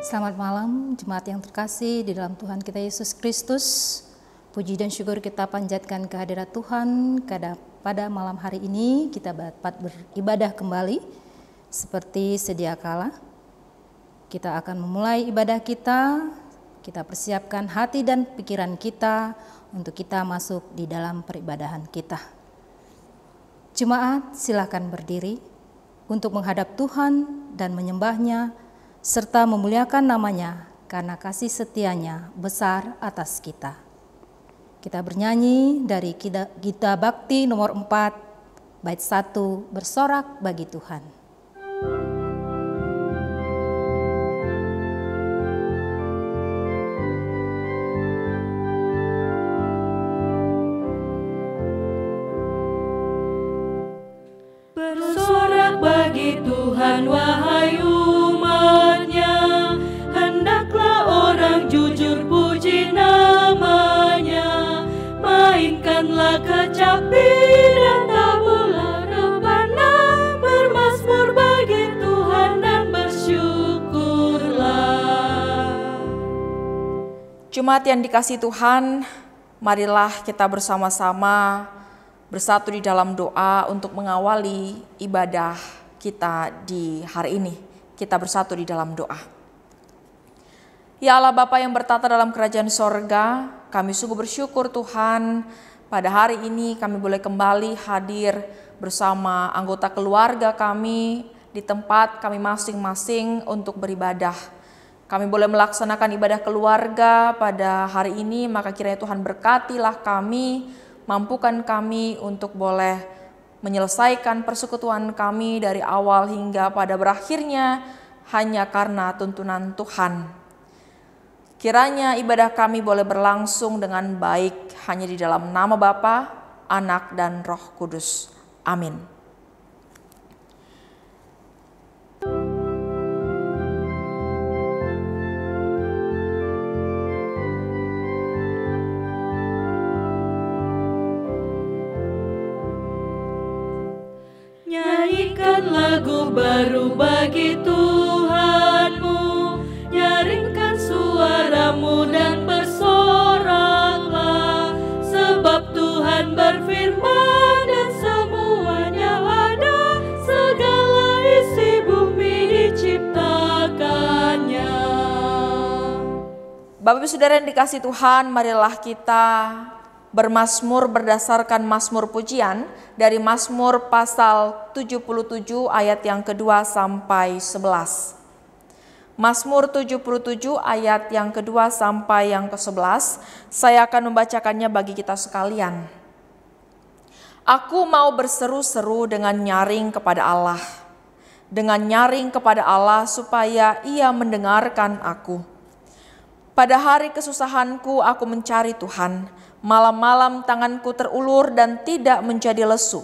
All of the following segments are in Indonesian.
Selamat malam, jemaat yang terkasih di dalam Tuhan kita Yesus Kristus. Puji dan syukur kita panjatkan kehadirat Tuhan pada malam hari ini kita dapat beribadah kembali seperti sedia kala. Kita akan memulai ibadah kita persiapkan hati dan pikiran kita untuk kita masuk di dalam peribadahan kita. Jemaat silakan berdiri untuk menghadap Tuhan dan menyembahnya serta memuliakan namanya karena kasih setianya besar atas kita. Kita bernyanyi dari Gita Bakti nomor 4, bait 1, bersorak bagi Tuhan. Bersorak bagi Tuhan wahai umatnya, hendaklah orang jujur puji namanya. Mainkanlah kecapi dan tabula rebana, bermazmur bagi Tuhan dan bersyukurlah. Jemaat yang dikasihi Tuhan, marilah kita bersama-sama bersatu di dalam doa untuk mengawali ibadah kita di hari ini. Kita bersatu di dalam doa. Ya Allah Bapa yang bertata dalam kerajaan sorga, kami sungguh bersyukur Tuhan, pada hari ini kami boleh kembali hadir bersama anggota keluarga kami di tempat kami masing-masing untuk beribadah. Kami boleh melaksanakan ibadah keluarga pada hari ini, maka kiranya Tuhan berkatilah kami, mampukan kami untuk boleh menyelesaikan persekutuan kami dari awal hingga pada berakhirnya hanya karena tuntunan Tuhan. Kiranya ibadah kami boleh berlangsung dengan baik hanya di dalam nama Bapa, Anak, dan Roh Kudus. Amin. Nyanyikan lagu baru bagi Tuhanmu, nyaringkan suaramu dan bersoraklah, sebab Tuhan berfirman dan semuanya ada, segala isi bumi diciptakannya. Bapak Ibu Saudara yang dikasihi Tuhan, marilah kita bermazmur berdasarkan mazmur pujian dari Mazmur pasal 77 ayat yang kedua sampai 11. Mazmur 77 ayat yang kedua sampai yang ke-11, saya akan membacakannya bagi kita sekalian. Aku mau berseru-seru dengan nyaring kepada Allah, dengan nyaring kepada Allah supaya Ia mendengarkan aku. Pada hari kesusahanku aku mencari Tuhan, malam-malam tanganku terulur dan tidak menjadi lesu.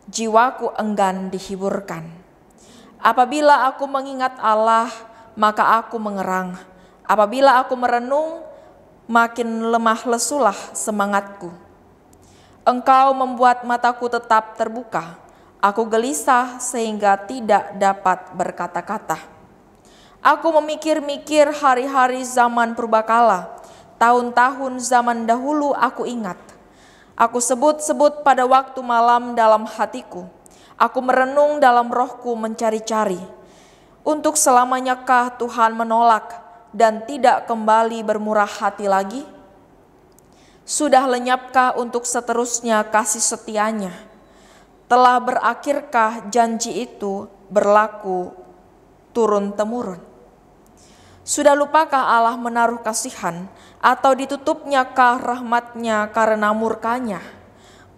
Jiwaku enggan dihiburkan. Apabila aku mengingat Allah, maka aku mengerang. Apabila aku merenung, makin lemah lesulah semangatku. Engkau membuat mataku tetap terbuka. Aku gelisah sehingga tidak dapat berkata-kata. Aku memikir-mikir hari-hari zaman purbakala, tahun-tahun zaman dahulu aku ingat. Aku sebut-sebut pada waktu malam dalam hatiku. Aku merenung dalam rohku mencari-cari. Untuk selamanyakah Tuhan menolak dan tidak kembali bermurah hati lagi? Sudah lenyapkah untuk seterusnya kasih setianya? Telah berakhirkah janji itu berlaku turun-temurun? Sudah lupakah Allah menaruh kasihan, atau ditutupnyakah rahmatnya karena murkanya?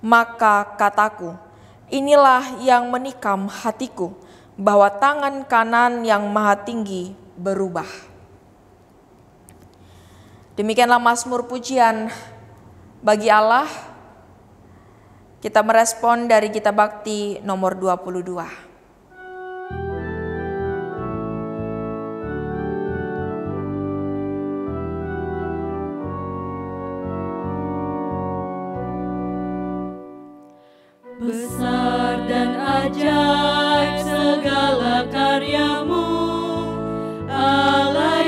Maka kataku, inilah yang menikam hatiku, bahwa tangan kanan yang maha tinggi berubah. Demikianlah mazmur pujian bagi Allah. Kita merespon dari Gita Bakti nomor 22. Besar dan ajaib segala karyamu, Allah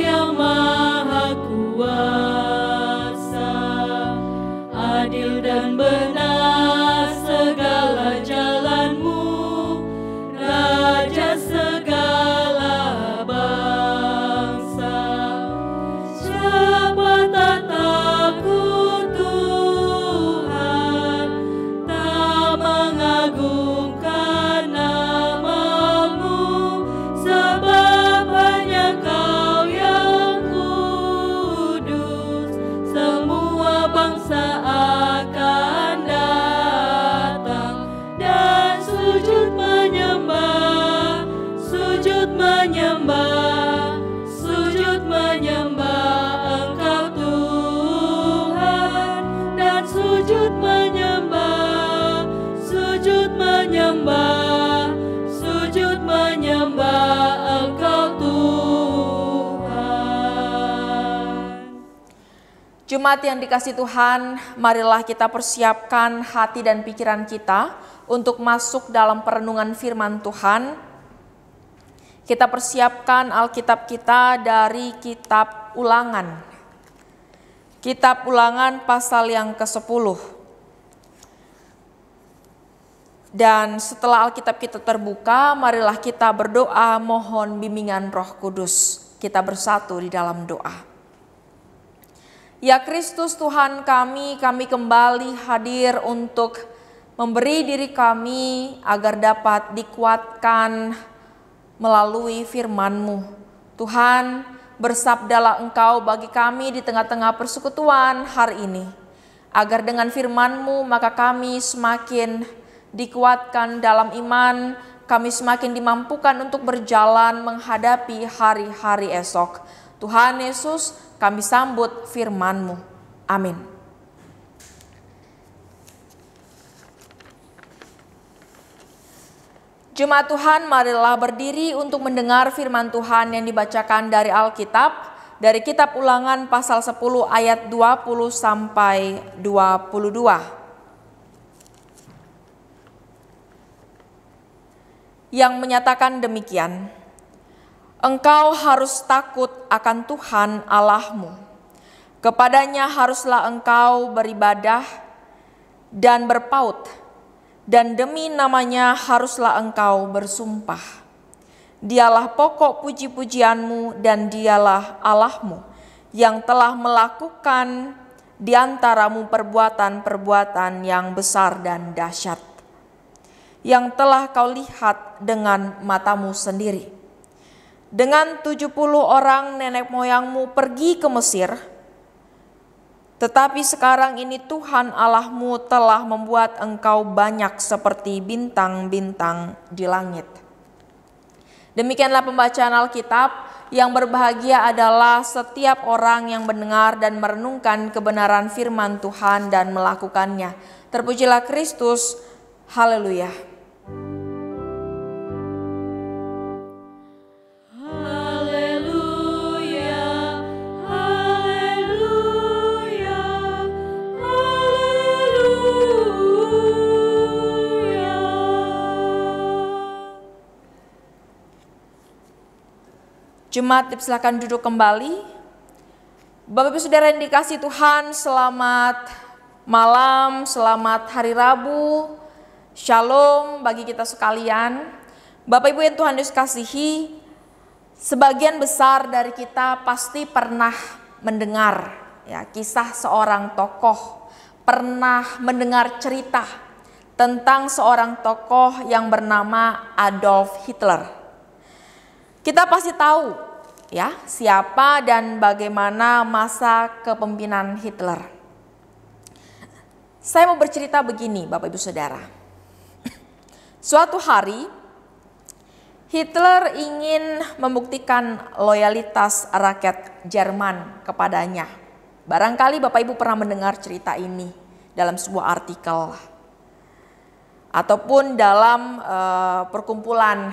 Jemaat yang dikasihi Tuhan, marilah kita persiapkan hati dan pikiran kita untuk masuk dalam perenungan firman Tuhan. Kita persiapkan Alkitab kita dari kitab Ulangan. Kitab Ulangan pasal yang ke-10. Dan setelah Alkitab kita terbuka, marilah kita berdoa mohon bimbingan Roh Kudus. Kita bersatu di dalam doa. Ya Kristus Tuhan kami kembali hadir untuk memberi diri kami agar dapat dikuatkan melalui firman-Mu. Tuhan, bersabdalah Engkau bagi kami di tengah-tengah persekutuan hari ini. Agar dengan firman-Mu maka kami semakin dikuatkan dalam iman, kami semakin dimampukan untuk berjalan menghadapi hari-hari esok. Tuhan Yesus, kami sambut firman-Mu. Amin. Jemaat Tuhan, marilah berdiri untuk mendengar firman Tuhan yang dibacakan dari Alkitab, dari kitab Ulangan pasal 10 ayat 20 sampai 22. Yang menyatakan demikian, engkau harus takut akan Tuhan Allahmu. Kepadanya haruslah engkau beribadah dan berpaut, dan demi namanya haruslah engkau bersumpah. Dialah pokok puji-pujianmu dan dialah Allahmu yang telah melakukan di antaramu perbuatan-perbuatan yang besar dan dahsyat, yang telah kau lihat dengan matamu sendiri. Dengan 70 orang nenek moyangmu pergi ke Mesir, tetapi sekarang ini Tuhan Allahmu telah membuat engkau banyak seperti bintang-bintang di langit. Demikianlah pembacaan Alkitab. Yang berbahagia adalah setiap orang yang mendengar dan merenungkan kebenaran firman Tuhan dan melakukannya. Terpujilah Kristus. Haleluya. Jemaat silakan duduk kembali. Bapak Ibu Saudara yang dikasihi Tuhan, selamat malam, selamat hari Rabu. Shalom bagi kita sekalian. Bapak Ibu yang Tuhan Yesus kasihi, sebagian besar dari kita pasti pernah mendengar ya kisah seorang tokoh, pernah mendengar cerita tentang seorang tokoh yang bernama Adolf Hitler. Kita pasti tahu ya siapa dan bagaimana masa kepemimpinan Hitler. Saya mau bercerita begini Bapak Ibu Saudara. Suatu hari Hitler ingin membuktikan loyalitas rakyat Jerman kepadanya. Barangkali Bapak Ibu pernah mendengar cerita ini dalam sebuah artikel ataupun dalam perkumpulan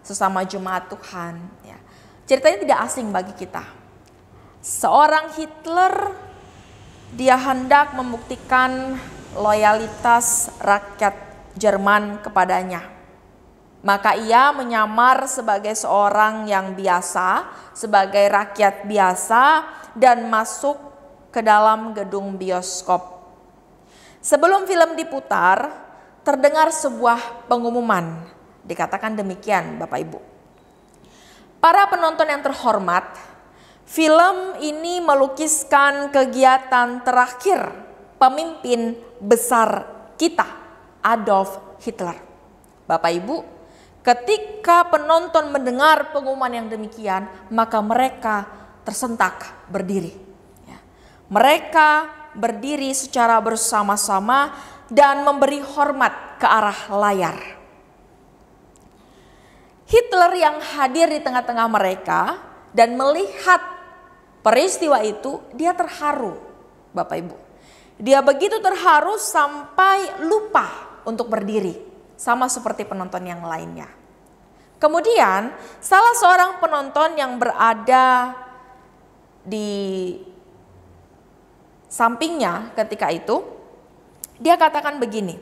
sesama jemaat Tuhan. Ya. Ceritanya tidak asing bagi kita. Seorang Hitler, dia hendak membuktikan loyalitas rakyat Jerman kepadanya. Maka ia menyamar sebagai seorang yang biasa, sebagai rakyat biasa, dan masuk ke dalam gedung bioskop. Sebelum film diputar, terdengar sebuah pengumuman. Dikatakan demikian Bapak Ibu. Para penonton yang terhormat, film ini melukiskan kegiatan terakhir pemimpin besar kita, Adolf Hitler. Bapak Ibu, ketika penonton mendengar pengumuman yang demikian, maka mereka tersentak berdiri. Mereka berdiri secara bersama-sama dan memberi hormat ke arah layar. Hitler yang hadir di tengah-tengah mereka dan melihat peristiwa itu, dia terharu, Bapak Ibu. Dia begitu terharu sampai lupa untuk berdiri, sama seperti penonton yang lainnya. Kemudian salah seorang penonton yang berada di sampingnya ketika itu, dia katakan begini,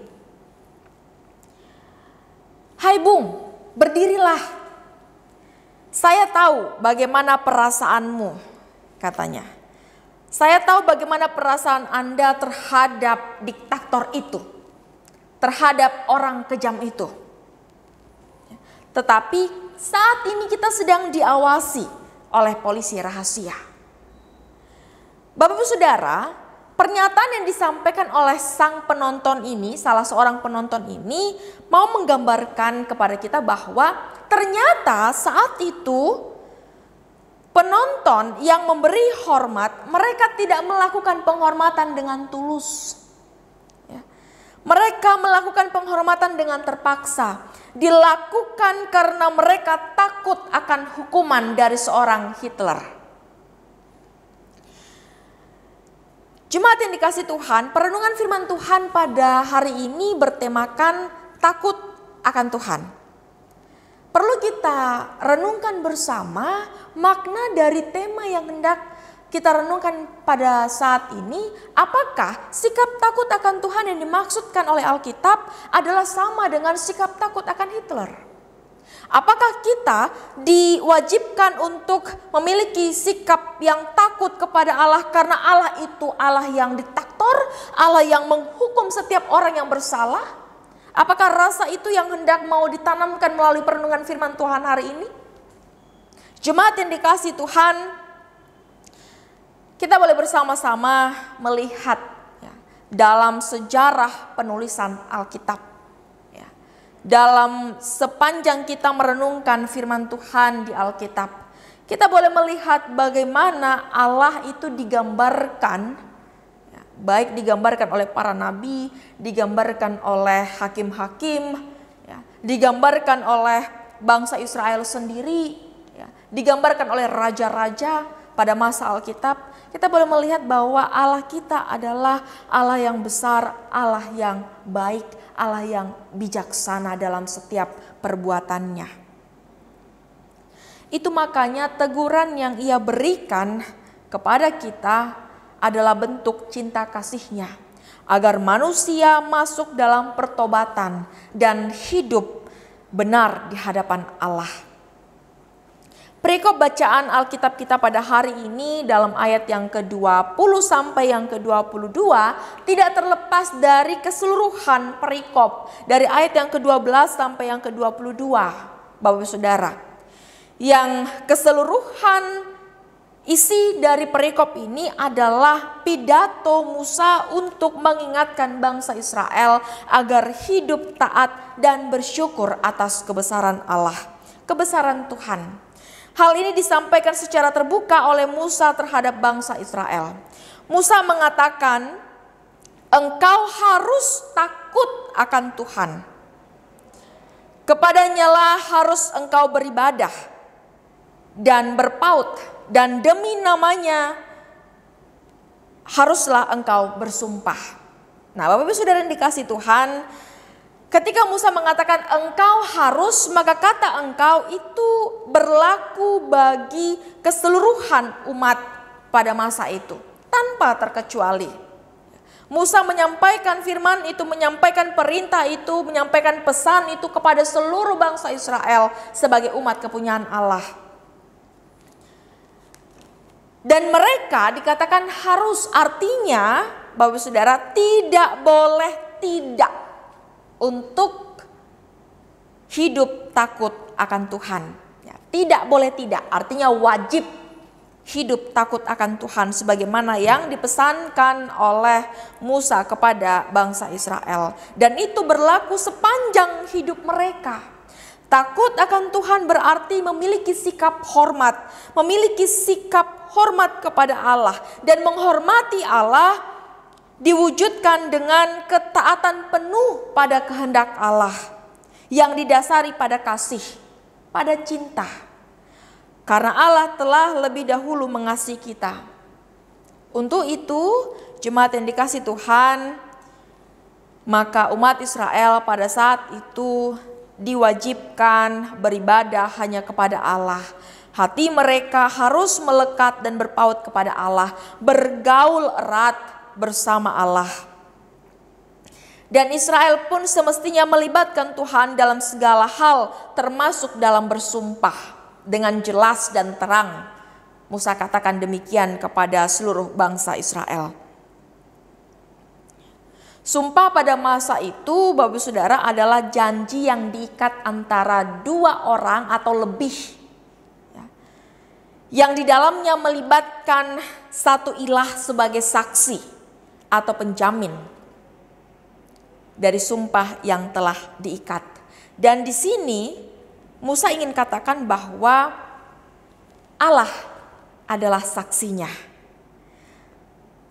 "Hai Bung, berdirilah. Saya tahu bagaimana perasaanmu," katanya. "Saya tahu bagaimana perasaan Anda terhadap diktator itu, terhadap orang kejam itu. Tetapi saat ini kita sedang diawasi oleh polisi rahasia." Bapak Ibu Saudara, pernyataan yang disampaikan oleh sang penonton ini, salah seorang penonton ini, mau menggambarkan kepada kita bahwa ternyata saat itu penonton yang memberi hormat, mereka tidak melakukan penghormatan dengan tulus. Mereka melakukan penghormatan dengan terpaksa. Dilakukan karena mereka takut akan hukuman dari seorang Hitler. Jemaat yang dikasihi Tuhan, perenungan firman Tuhan pada hari ini bertemakan takut akan Tuhan. Perlu kita renungkan bersama makna dari tema yang hendak kita renungkan pada saat ini. Apakah sikap takut akan Tuhan yang dimaksudkan oleh Alkitab adalah sama dengan sikap takut akan Hitler? Apakah kita diwajibkan untuk memiliki sikap yang takut kepada Allah karena Allah itu Allah yang diktator, Allah yang menghukum setiap orang yang bersalah? Apakah rasa itu yang hendak mau ditanamkan melalui perenungan firman Tuhan hari ini? Jemaat yang dikasihi Tuhan, kita boleh bersama-sama melihat dalam sejarah penulisan Alkitab. Dalam sepanjang kita merenungkan firman Tuhan di Alkitab, kita boleh melihat bagaimana Allah itu digambarkan, baik digambarkan oleh para nabi, digambarkan oleh hakim-hakim, digambarkan oleh bangsa Israel sendiri, digambarkan oleh raja-raja pada masa Alkitab. Kita boleh melihat bahwa Allah kita adalah Allah yang besar, Allah yang baik, Allah yang bijaksana dalam setiap perbuatannya. Itu makanya teguran yang Ia berikan kepada kita adalah bentuk cinta kasih-Nya, agar manusia masuk dalam pertobatan dan hidup benar di hadapan Allah. Perikop bacaan Alkitab kita pada hari ini dalam ayat yang ke-20 sampai yang ke-22 tidak terlepas dari keseluruhan perikop dari ayat yang ke-12 sampai yang ke-22, Bapak Saudara. Yang keseluruhan isi dari perikop ini adalah pidato Musa untuk mengingatkan bangsa Israel agar hidup taat dan bersyukur atas kebesaran Allah, kebesaran Tuhan. Hal ini disampaikan secara terbuka oleh Musa terhadap bangsa Israel. Musa mengatakan, "Engkau harus takut akan Tuhan. Kepadanya lah harus engkau beribadah dan berpaut, dan demi namanya haruslah engkau bersumpah." Nah, Bapak Ibu Saudara yang dikasihi Tuhan, ketika Musa mengatakan engkau harus, maka kata engkau itu berlaku bagi keseluruhan umat pada masa itu, tanpa terkecuali. Musa menyampaikan firman itu, menyampaikan perintah itu, menyampaikan pesan itu kepada seluruh bangsa Israel sebagai umat kepunyaan Allah. Dan mereka dikatakan harus, artinya Bapak Saudara tidak boleh tidak untuk hidup takut akan Tuhan. Tidak boleh tidak, artinya wajib hidup takut akan Tuhan sebagaimana yang dipesankan oleh Musa kepada bangsa Israel. Dan itu berlaku sepanjang hidup mereka. Takut akan Tuhan berarti memiliki sikap hormat, memiliki sikap hormat kepada Allah, dan menghormati Allah diwujudkan dengan ketaatan penuh pada kehendak Allah yang didasari pada kasih, pada cinta. Karena Allah telah lebih dahulu mengasihi kita. Untuk itu, jemaat yang dikasihi Tuhan, maka umat Israel pada saat itu diwajibkan beribadah hanya kepada Allah. Hati mereka harus melekat dan berpaut kepada Allah, bergaul erat bersama Allah. Dan Israel pun semestinya melibatkan Tuhan dalam segala hal, termasuk dalam bersumpah dengan jelas dan terang. Musa katakan demikian kepada seluruh bangsa Israel. Sumpah pada masa itu, Bapak Saudara, adalah janji yang diikat antara dua orang atau lebih, yang di dalamnya melibatkan satu ilah sebagai saksi atau penjamin dari sumpah yang telah diikat. Dan di sini Musa ingin katakan bahwa Allah adalah saksinya.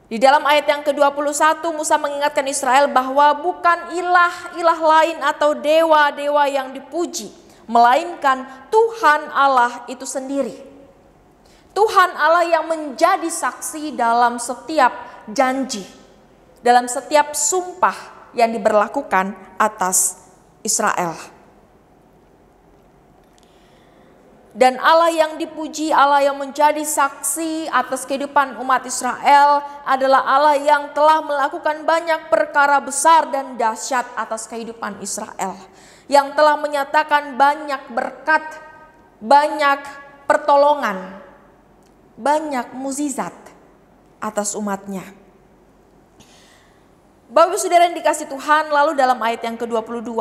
Di dalam ayat yang ke-21 Musa mengingatkan Israel bahwa bukan ilah lain atau dewa-dewa yang dipuji, melainkan Tuhan Allah itu sendiri. Tuhan Allah yang menjadi saksi dalam setiap janji, dalam setiap sumpah yang diberlakukan atas Israel. Dan Allah yang dipuji, Allah yang menjadi saksi atas kehidupan umat Israel adalah Allah yang telah melakukan banyak perkara besar dan dahsyat atas kehidupan Israel. Yang telah menyatakan banyak berkat, banyak pertolongan, banyak mukjizat atas umatnya. Bapak Saudara yang dikasih Tuhan, lalu dalam ayat yang ke-22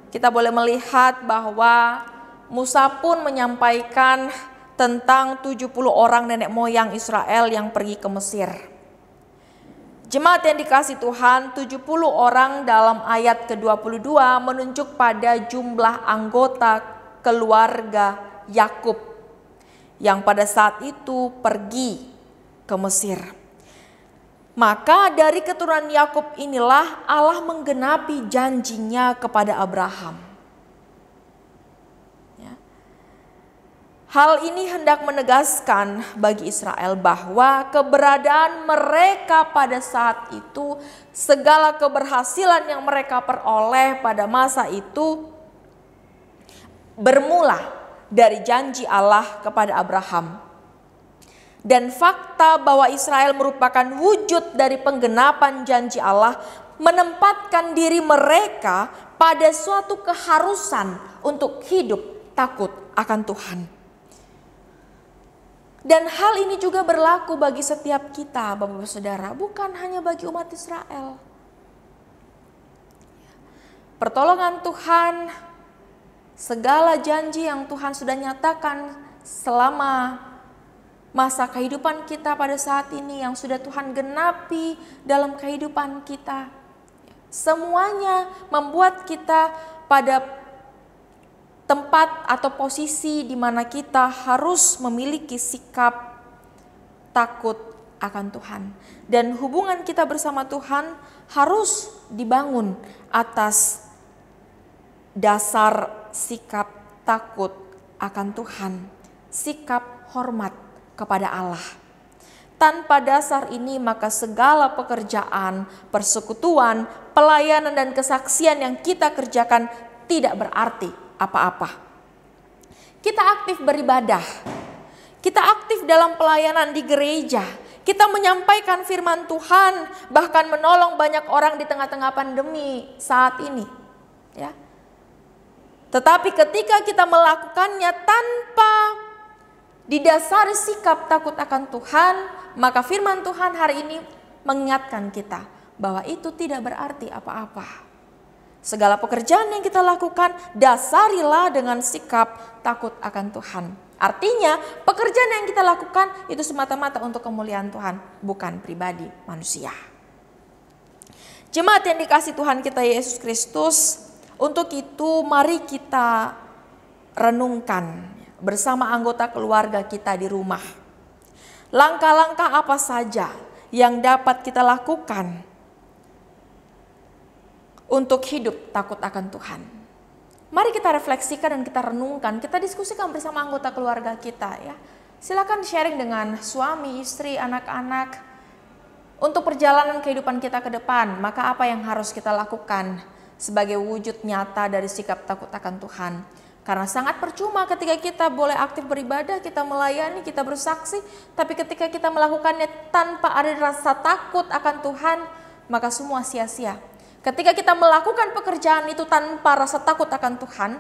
kita boleh melihat bahwa Musa pun menyampaikan tentang 70 orang nenek moyang Israel yang pergi ke Mesir. Jemaat yang dikasih Tuhan, 70 orang dalam ayat ke-22 menunjuk pada jumlah anggota keluarga Yakub yang pada saat itu pergi ke Mesir. Maka dari keturunan Yakub inilah Allah menggenapi janjinya kepada Abraham. Hal ini hendak menegaskan bagi Israel bahwa keberadaan mereka pada saat itu, segala keberhasilan yang mereka peroleh pada masa itu bermula dari janji Allah kepada Abraham. Dan fakta bahwa Israel merupakan wujud dari penggenapan janji Allah menempatkan diri mereka pada suatu keharusan untuk hidup takut akan Tuhan. Dan hal ini juga berlaku bagi setiap kita, Bapak Saudara, bukan hanya bagi umat Israel. Pertolongan Tuhan, segala janji yang Tuhan sudah nyatakan selama masa kehidupan kita pada saat ini, yang sudah Tuhan genapi dalam kehidupan kita, semuanya membuat kita pada tempat atau posisi di mana kita harus memiliki sikap takut akan Tuhan. Dan hubungan kita bersama Tuhan harus dibangun atas dasar sikap takut akan Tuhan, sikap hormat kepada Allah. Tanpa dasar ini maka segala pekerjaan, persekutuan, pelayanan dan kesaksian yang kita kerjakan tidak berarti apa-apa. Kita aktif beribadah, kita aktif dalam pelayanan di gereja, kita menyampaikan firman Tuhan, bahkan menolong banyak orang di tengah-tengah pandemi saat ini, ya. Tetapi ketika kita melakukannya tanpa didasari sikap takut akan Tuhan, maka firman Tuhan hari ini mengingatkan kita bahwa itu tidak berarti apa-apa. Segala pekerjaan yang kita lakukan, dasarilah dengan sikap takut akan Tuhan. Artinya pekerjaan yang kita lakukan itu semata-mata untuk kemuliaan Tuhan, bukan pribadi manusia. Jemaat yang dikasih Tuhan kita Yesus Kristus, untuk itu mari kita renungkan bersama anggota keluarga kita di rumah. Langkah-langkah apa saja yang dapat kita lakukan untuk hidup takut akan Tuhan. Mari kita refleksikan dan kita renungkan, kita diskusikan bersama anggota keluarga kita, ya. Silakan sharing dengan suami, istri, anak-anak untuk perjalanan kehidupan kita ke depan. Maka apa yang harus kita lakukan sebagai wujud nyata dari sikap takut akan Tuhan? Karena sangat percuma ketika kita boleh aktif beribadah, kita melayani, kita bersaksi, tapi ketika kita melakukannya tanpa ada rasa takut akan Tuhan, maka semua sia-sia. Ketika kita melakukan pekerjaan itu tanpa rasa takut akan Tuhan,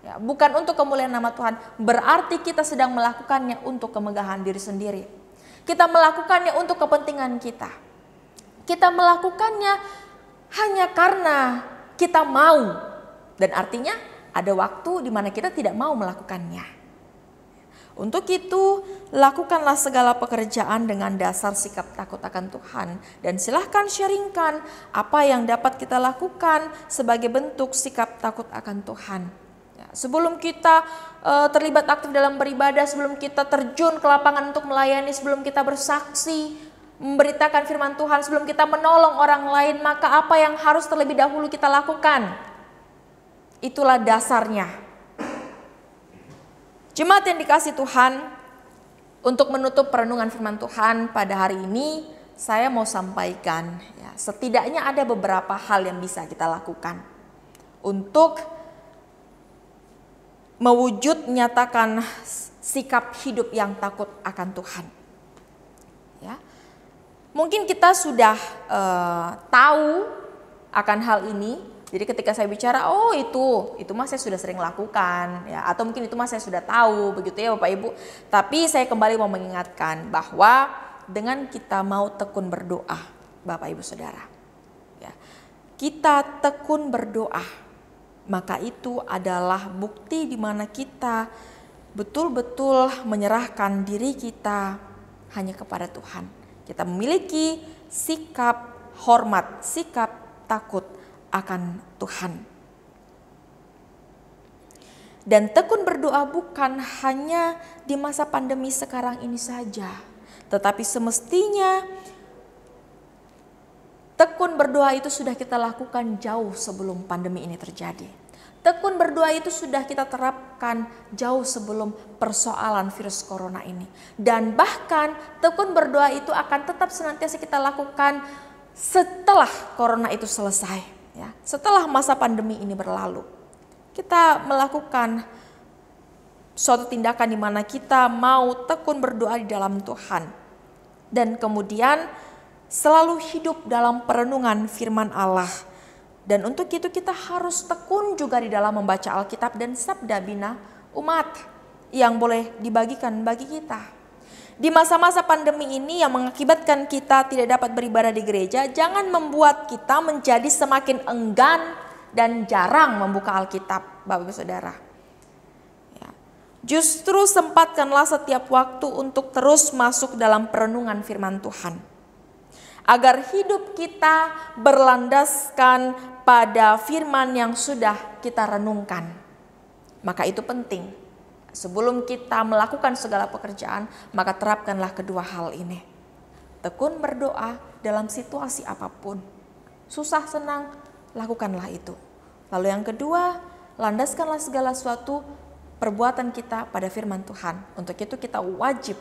ya, bukan untuk kemuliaan nama Tuhan, berarti kita sedang melakukannya untuk kemegahan diri sendiri. Kita melakukannya untuk kepentingan kita. Kita melakukannya hanya karena kita mau, dan artinya ada waktu di mana kita tidak mau melakukannya. Untuk itu, lakukanlah segala pekerjaan dengan dasar sikap takut akan Tuhan. Dan silahkan sharingkan apa yang dapat kita lakukan sebagai bentuk sikap takut akan Tuhan. Ya, sebelum kita terlibat aktif dalam beribadah, sebelum kita terjun ke lapangan untuk melayani, sebelum kita bersaksi, memberitakan firman Tuhan, sebelum kita menolong orang lain, maka apa yang harus terlebih dahulu kita lakukan? Itulah dasarnya. Jemaat yang dikasihi Tuhan, untuk menutup perenungan firman Tuhan pada hari ini, saya mau sampaikan, ya, setidaknya ada beberapa hal yang bisa kita lakukan untuk mewujud nyatakan sikap hidup yang takut akan Tuhan. Ya, mungkin kita sudah tahu akan hal ini. Jadi ketika saya bicara, oh itu mah saya sudah sering lakukan, ya, atau mungkin itu mah saya sudah tahu, begitu ya Bapak Ibu. Tapi saya kembali mau mengingatkan bahwa dengan kita mau tekun berdoa, Bapak Ibu Saudara, ya, kita tekun berdoa, maka itu adalah bukti di mana kita betul-betul menyerahkan diri kita hanya kepada Tuhan. Kita memiliki sikap hormat, sikap takut akan Tuhan. Dan tekun berdoa bukan hanya di masa pandemi sekarang ini saja, tetapi semestinya tekun berdoa itu sudah kita lakukan jauh sebelum pandemi ini terjadi. Tekun berdoa itu sudah kita terapkan jauh sebelum persoalan virus corona ini. Dan bahkan tekun berdoa itu akan tetap senantiasa kita lakukan setelah corona itu selesai. Ya, setelah masa pandemi ini berlalu, kita melakukan suatu tindakan di mana kita mau tekun berdoa di dalam Tuhan. Dan kemudian selalu hidup dalam perenungan firman Allah. Dan untuk itu kita harus tekun juga di dalam membaca Alkitab dan sabda bina umat yang boleh dibagikan bagi kita. Di masa-masa pandemi ini yang mengakibatkan kita tidak dapat beribadah di gereja, jangan membuat kita menjadi semakin enggan dan jarang membuka Alkitab, Bapak Ibu Saudara. Ya. Justru sempatkanlah setiap waktu untuk terus masuk dalam perenungan firman Tuhan. Agar hidup kita berlandaskan pada firman yang sudah kita renungkan. Maka itu penting. Sebelum kita melakukan segala pekerjaan, maka terapkanlah kedua hal ini. Tekun berdoa dalam situasi apapun. Susah senang, lakukanlah itu. Lalu yang kedua, landaskanlah segala sesuatu perbuatan kita pada firman Tuhan. Untuk itu kita wajib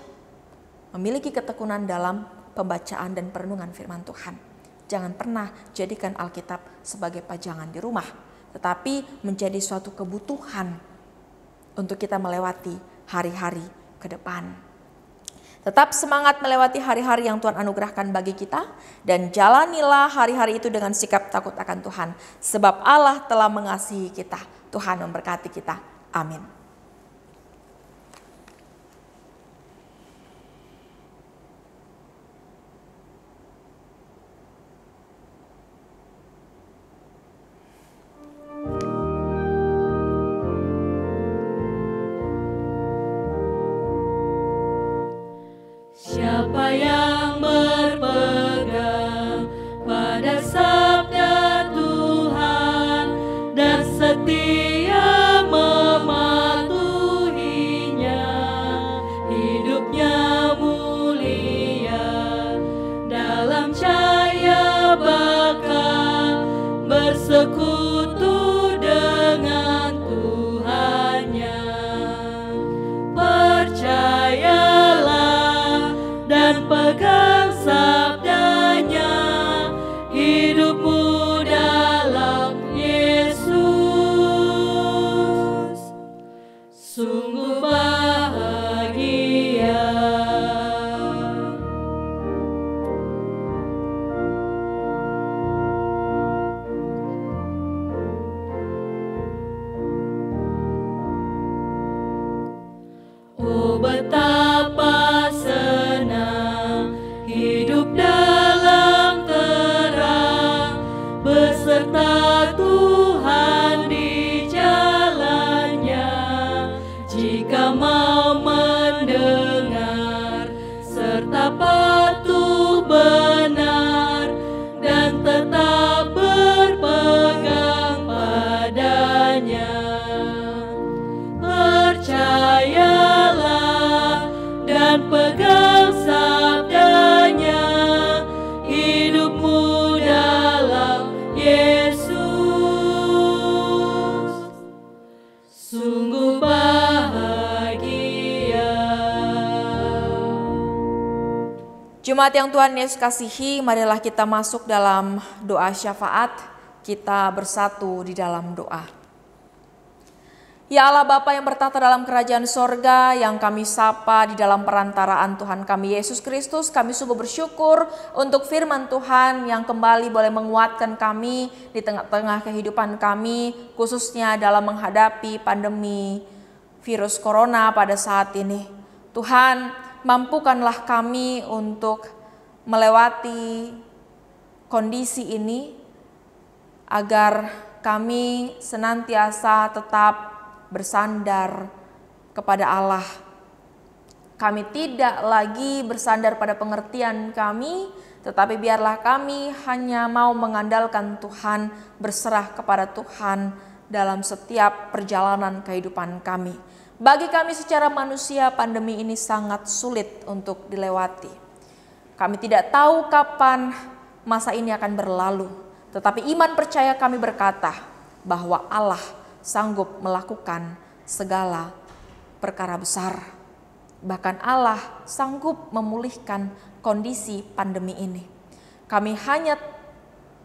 memiliki ketekunan dalam pembacaan dan perenungan firman Tuhan. Jangan pernah jadikan Alkitab sebagai pajangan di rumah, tetapi menjadi suatu kebutuhan untuk kita melewati hari-hari ke depan. Tetap semangat melewati hari-hari yang Tuhan anugerahkan bagi kita. Dan jalanilah hari-hari itu dengan sikap takut akan Tuhan. Sebab Allah telah mengasihi kita. Tuhan memberkati kita. Amin. Siapa yang berpegang pada sabda Tuhan dan setia mematuhinya, hidupnya mulia dalam cahaya bakal bersekutu dengan Tuhannya. Percayalah dan Jemaat yang Tuhan Yesus kasihi, marilah kita masuk dalam doa syafaat. Kita bersatu di dalam doa. Ya Allah Bapa yang bertata dalam kerajaan sorga, yang kami sapa di dalam perantaraan Tuhan kami Yesus Kristus, kami sungguh bersyukur untuk firman Tuhan yang kembali boleh menguatkan kami di tengah-tengah kehidupan kami, khususnya dalam menghadapi pandemi virus corona pada saat ini. Tuhan, mampukanlah kami untuk melewati kondisi ini agar kami senantiasa tetap bersandar kepada Allah. Kami tidak lagi bersandar pada pengertian kami, tetapi biarlah kami hanya mau mengandalkan Tuhan, berserah kepada Tuhan dalam setiap perjalanan kehidupan kami. Bagi kami secara manusia, pandemi ini sangat sulit untuk dilewati. Kami tidak tahu kapan masa ini akan berlalu, tetapi iman percaya kami berkata bahwa Allah sanggup melakukan segala perkara besar. Bahkan Allah sanggup memulihkan kondisi pandemi ini. Kami hanya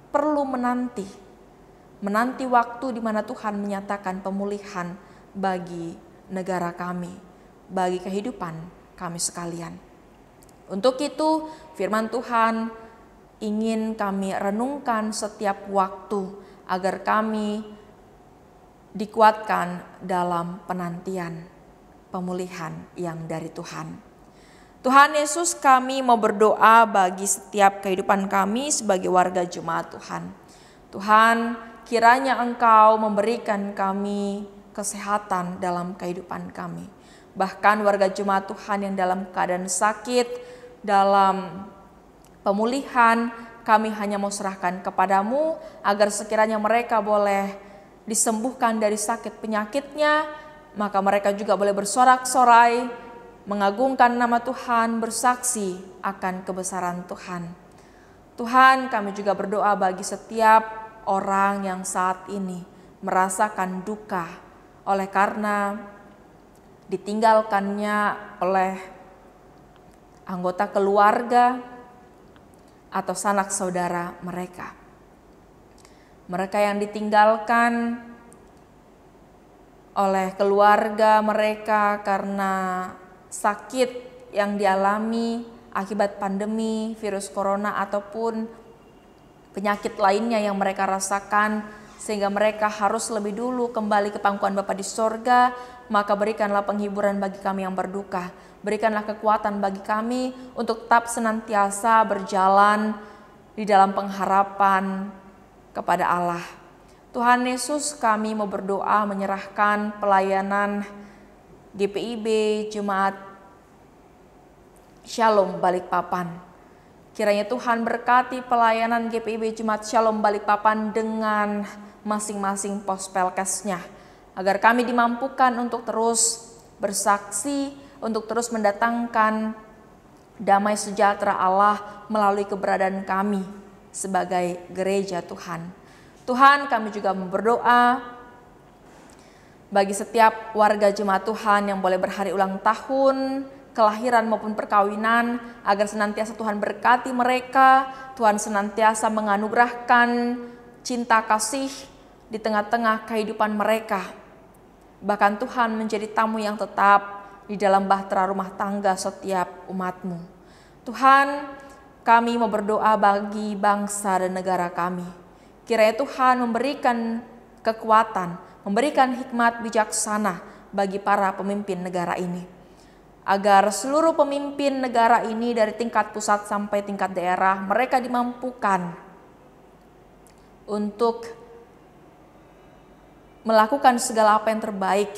perlu menanti waktu di mana Tuhan menyatakan pemulihan bagi negara kami, bagi kehidupan kami sekalian. Untuk itu firman Tuhan ingin kami renungkan setiap waktu agar kami dikuatkan dalam penantian pemulihan yang dari Tuhan. Tuhan Yesus, kami mau berdoa bagi setiap kehidupan kami sebagai warga jemaat Tuhan. Tuhan, kiranya Engkau memberikan kami kesehatan dalam kehidupan kami. Bahkan warga jemaat Tuhan yang dalam keadaan sakit, dalam pemulihan, kami hanya mau serahkan kepadamu agar sekiranya mereka boleh disembuhkan dari sakit penyakitnya, maka mereka juga boleh bersorak-sorai, mengagungkan nama Tuhan, bersaksi akan kebesaran Tuhan. Tuhan, kami juga berdoa bagi setiap orang yang saat ini merasakan duka oleh karena ditinggalkannya oleh anggota keluarga atau sanak saudara mereka. Mereka yang ditinggalkan oleh keluarga mereka karena sakit yang dialami akibat pandemi virus corona ataupun penyakit lainnya yang mereka rasakan, sehingga mereka harus lebih dulu kembali ke pangkuan Bapa di sorga. Maka berikanlah penghiburan bagi kami yang berduka. Berikanlah kekuatan bagi kami untuk tetap senantiasa berjalan di dalam pengharapan kepada Allah. Tuhan Yesus, kami mau berdoa menyerahkan pelayanan GPIB Jemaat Shalom Balikpapan. Kiranya Tuhan berkati pelayanan GPIB Jemaat Shalom Balikpapan dengan masing-masing pos pelkesnya, agar kami dimampukan untuk terus bersaksi, untuk terus mendatangkan damai sejahtera Allah melalui keberadaan kami sebagai gereja Tuhan. Tuhan, kami juga berdoa bagi setiap warga jemaat Tuhan yang boleh berhari ulang tahun, kelahiran maupun perkawinan, agar senantiasa Tuhan berkati mereka, Tuhan senantiasa menganugerahkan cinta kasih di tengah-tengah kehidupan mereka. Bahkan Tuhan menjadi tamu yang tetap di dalam bahtera rumah tangga setiap umat-Mu. Tuhan, kami mau berdoa bagi bangsa dan negara kami. Kiranya Tuhan memberikan kekuatan, memberikan hikmat bijaksana bagi para pemimpin negara ini, agar seluruh pemimpin negara ini dari tingkat pusat sampai tingkat daerah, mereka dimampukan untuk melakukan segala apa yang terbaik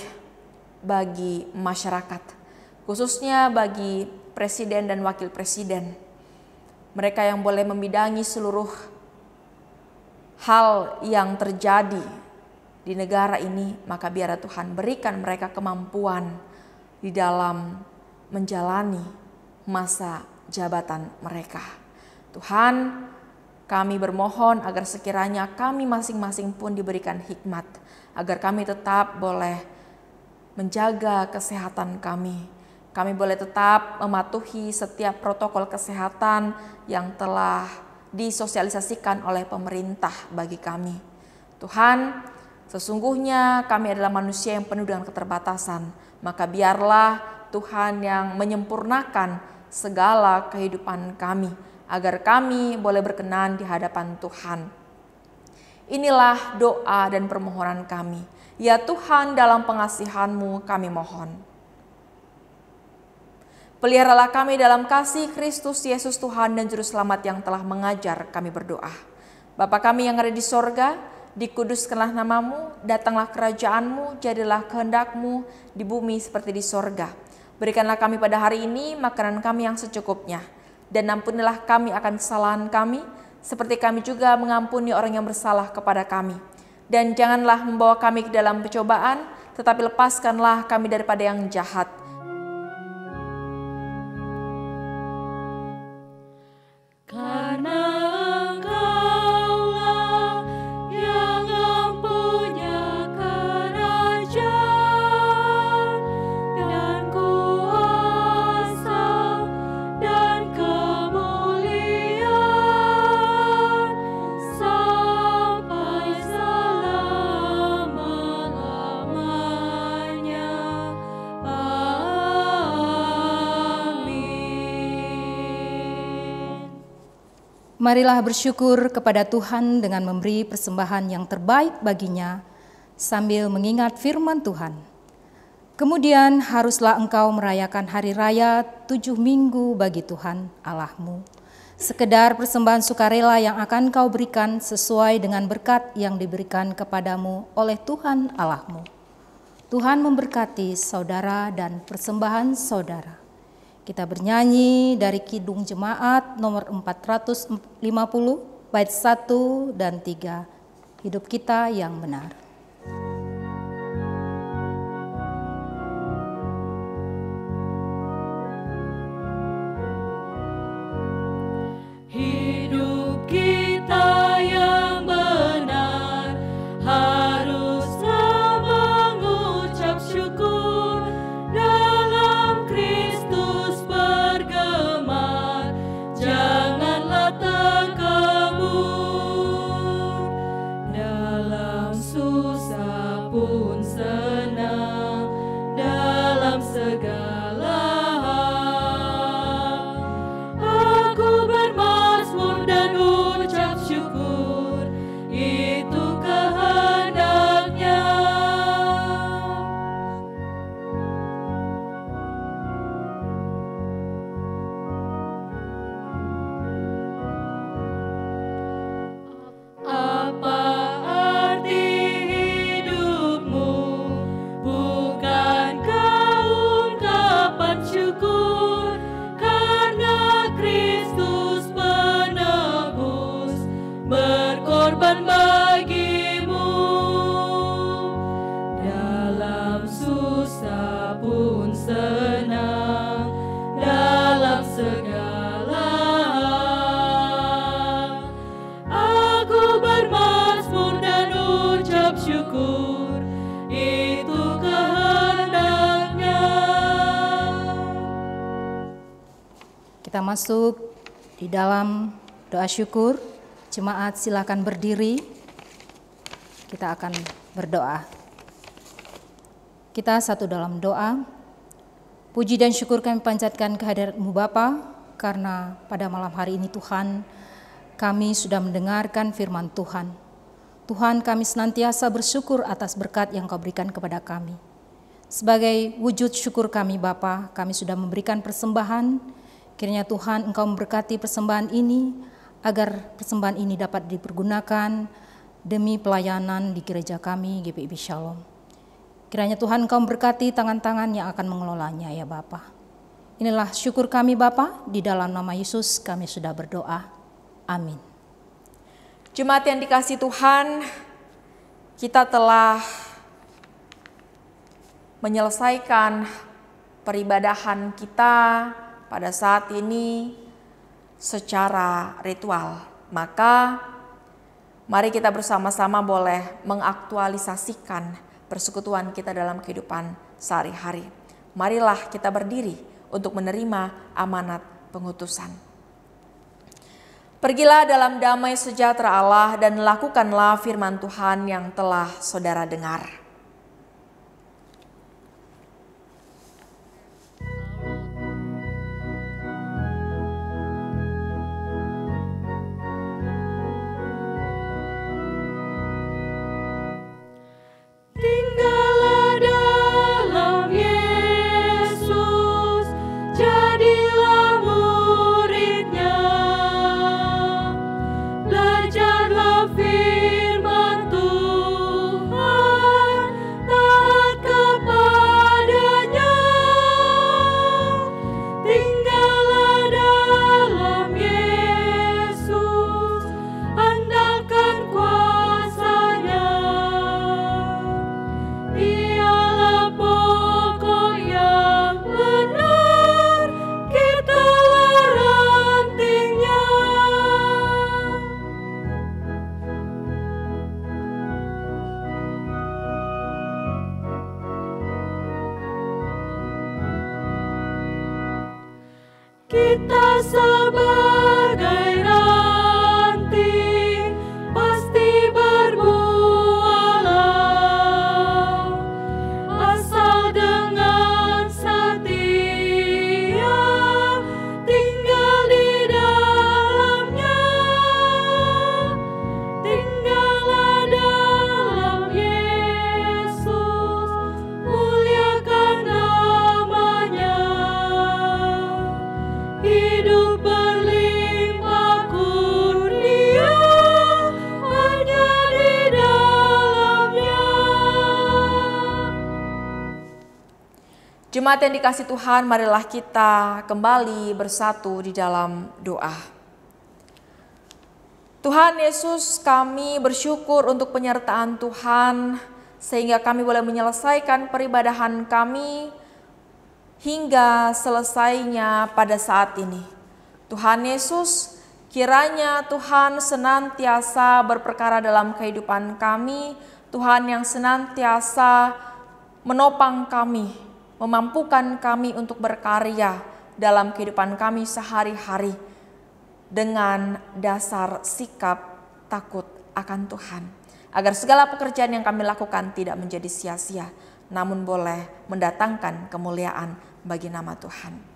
bagi masyarakat, khususnya bagi presiden dan wakil presiden. Mereka yang boleh membidangi seluruh hal yang terjadi di negara ini, maka biar Tuhan berikan mereka kemampuan di dalam menjalani masa jabatan mereka. Tuhan, kami bermohon agar sekiranya kami masing-masing pun diberikan hikmat, agar kami tetap boleh menjaga kesehatan kami. Kami boleh tetap mematuhi setiap protokol kesehatan yang telah disosialisasikan oleh pemerintah bagi kami. Tuhan, sesungguhnya kami adalah manusia yang penuh dengan keterbatasan, maka biarlah Tuhan yang menyempurnakan segala kehidupan kami, agar kami boleh berkenan di hadapan Tuhan. Inilah doa dan permohonan kami. Ya Tuhan, dalam pengasihan-Mu kami mohon. Peliharalah kami dalam kasih Kristus Yesus Tuhan dan Juru Selamat yang telah mengajar kami berdoa. Bapa kami yang ada di sorga, dikuduskanlah nama-Mu, datanglah kerajaan-Mu, jadilah kehendak-Mu di bumi seperti di sorga. Berikanlah kami pada hari ini makanan kami yang secukupnya, dan ampunilah kami akan kesalahan kami, seperti kami juga mengampuni orang yang bersalah kepada kami. Dan janganlah membawa kami ke dalam pencobaan, tetapi lepaskanlah kami daripada yang jahat. Marilah bersyukur kepada Tuhan dengan memberi persembahan yang terbaik baginya sambil mengingat firman Tuhan. Kemudian haruslah engkau merayakan hari raya 7 minggu bagi Tuhan Allahmu. Sekedar persembahan sukarela yang akan kau berikan sesuai dengan berkat yang diberikan kepadamu oleh Tuhan Allahmu. Tuhan memberkati saudara dan persembahan saudara. Kita bernyanyi dari Kidung Jemaat nomor 450, bait 1 dan 3, Hidup Kita yang Benar. Hidup kita yang benar haruslah mengucap syukur, dalam Kristus bergemar, janganlah terkebur. Dalam susah pun senang, dalam segala hal aku bermazmur dan ucap syukur, itu kehendaknya. Apa arti hidupmu? Bukankah ungkapan syukur karena Kristus penebus berkorban bagimu? Dalam susah pun senang, dalam segala hal aku bermazmur dan ucap syukur, itu kehendaknya. Kita masuk di dalam doa syukur. Jemaat silakan berdiri. Kita akan berdoa. Kita satu dalam doa. Puji dan syukur kami panjatkan kehadirat-Mu Bapa, karena pada malam hari ini Tuhan, kami sudah mendengarkan firman Tuhan. Tuhan, kami senantiasa bersyukur atas berkat yang Kau berikan kepada kami. Sebagai wujud syukur kami Bapa, kami sudah memberikan persembahan. Kiranya Tuhan Engkau memberkati persembahan ini, agar persembahan ini dapat dipergunakan demi pelayanan di gereja kami GPIB Shalom. Kiranya Tuhan Engkau memberkati tangan-tangan yang akan mengelolanya ya Bapa. Inilah syukur kami Bapa, di dalam nama Yesus kami sudah berdoa. Amin. Jemaat yang dikasihi Tuhan, kita telah menyelesaikan peribadahan kita pada saat ini secara ritual. Maka mari kita bersama-sama boleh mengaktualisasikan persekutuan kita dalam kehidupan sehari-hari. marilah kita berdiri untuk menerima amanat pengutusan. Pergilah dalam damai sejahtera Allah dan lakukanlah firman Tuhan yang telah saudara dengar. Tinggallah dalam Yesus, jadilah murid-Nya. Belajarlah firman Tuhan, taat kepada-Nya. Tinggallah dalam Yesus, andalkan kuasa-Nya. Dialah pokok yang benar, kitalah rantingnya. Kita sebagai ranting pasti berbuah asal dengan setia tinggal di dalamnya. Tinggallah dalam Yesus, muliakan namanya. Hidup berlimpah kurnia hanya di dalamnya. Jemaat yang dikasihi Tuhan, marilah kita kembali bersatu di dalam doa. Tuhan Yesus, kami bersyukur untuk penyertaan Tuhan sehingga kami boleh menyelesaikan peribadahan kami hingga selesainya pada saat ini. Tuhan Yesus, kiranya Tuhan senantiasa berperkara dalam kehidupan kami, Tuhan yang senantiasa menopang kami, memampukan kami untuk berkarya dalam kehidupan kami sehari-hari dengan dasar sikap takut akan Tuhan. Agar segala pekerjaan yang kami lakukan tidak menjadi sia-sia, namun boleh mendatangkan kemuliaan bagi nama Tuhan.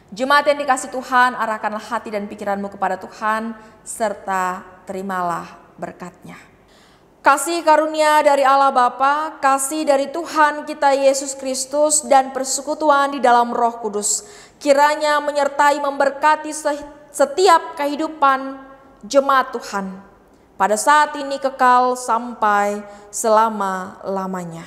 Jemaat yang dikasihi Tuhan, arahkanlah hati dan pikiranmu kepada Tuhan, serta terimalah berkat-Nya. Kasih karunia dari Allah Bapa, kasih dari Tuhan kita Yesus Kristus, dan persekutuan di dalam Roh Kudus, kiranya menyertai memberkati setiap kehidupan jemaat Tuhan, pada saat ini kekal sampai selama-lamanya.